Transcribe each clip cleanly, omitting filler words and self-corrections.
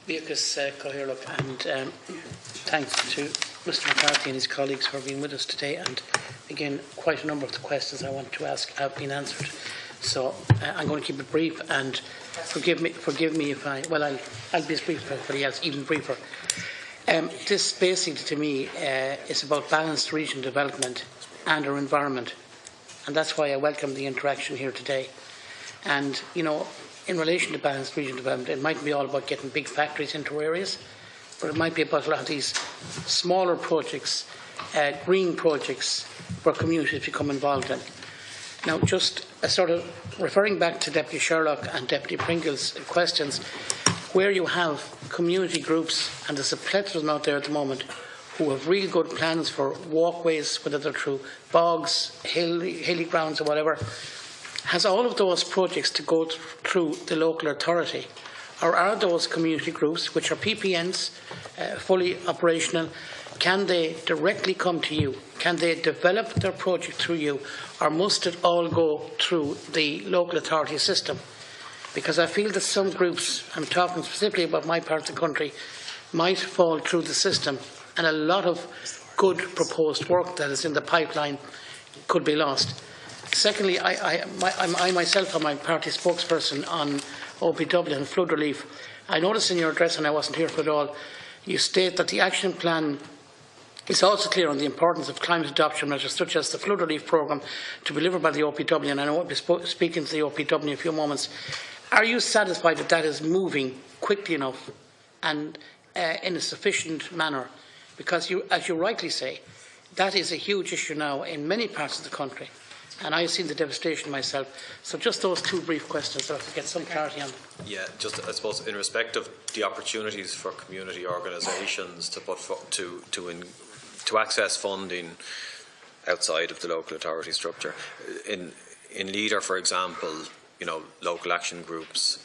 Beatrice Coherlock, and thanks to Mr McCarthy and his colleagues for being with us today. And again, quite a number of the questions I want to ask have been answered. So I'm going to keep it brief, and forgive me if I'll be as brief as everybody else, even briefer. This basically, to me, is about balanced regional development and our environment, and that's why I welcome the interaction here today. And you know, in relation to balanced regional development, it might be all about getting big factories into areas, but it might be about a lot of these smaller projects, green projects, where communities become involved in. Now, just sort of referring back to Deputy Sherlock and Deputy Pringle's questions, where you have community groups, and there's a plethora of them out there at the moment, who have really good plans for walkways, whether they're through bogs, hilly grounds or whatever, has all of those projects to go through the local authority? Or are those community groups, which are PPNs, fully operational, can they directly come to you? Can they develop their project through you? Or must it all go through the local authority system? Because I feel that some groups, I'm talking specifically about my part of the country, might fall through the system, and a lot of good proposed work that is in the pipeline could be lost. Secondly, I myself am my party spokesperson on OPW and flood relief. I noticed in your address, and I wasn't here for it all, you state that the action plan is also clear on the importance of climate adoption measures such as the flood relief programme to be delivered by the OPW, and I know we'll be speaking to the OPW in a few moments. Are you satisfied that that is moving quickly enough and in a sufficient manner? Because, as you rightly say, that is a huge issue now in many parts of the country. And I've seen the devastation myself. So just those two brief questions so I can get some clarity on them. Yeah, just I suppose in respect of the opportunities for community organisations to access funding outside of the local authority structure. In LEADER, for example, you know, local action groups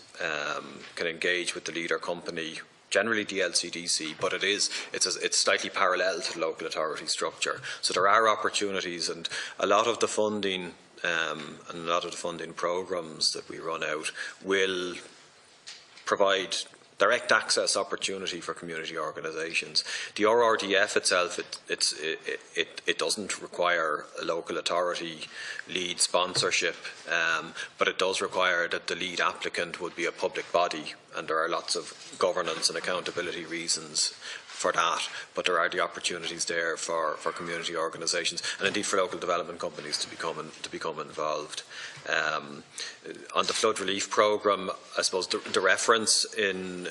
can engage with the LEADER company, generally the LCDC, but it's slightly parallel to the local authority structure. So there are opportunities, and a lot of the funding and a lot of the funding programmes that we run out will provide direct access opportunity for community organisations. The RRDF itself, it doesn't require a local authority lead sponsorship, but it does require that the lead applicant would be a public body, and there are lots of governance and accountability reasons for that, but there are the opportunities there for community organisations and indeed for local development companies to become involved. On the flood relief programme, I suppose the reference in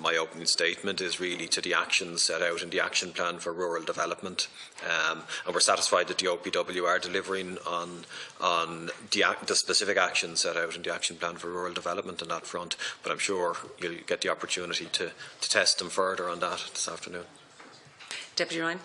my opening statement is really to the actions set out in the action plan for rural development, and we're satisfied that the OPW are delivering on the specific actions set out in the action plan for rural development on that front, but I'm sure you'll get the opportunity to test them further on that this afternoon. Deputy Ryan.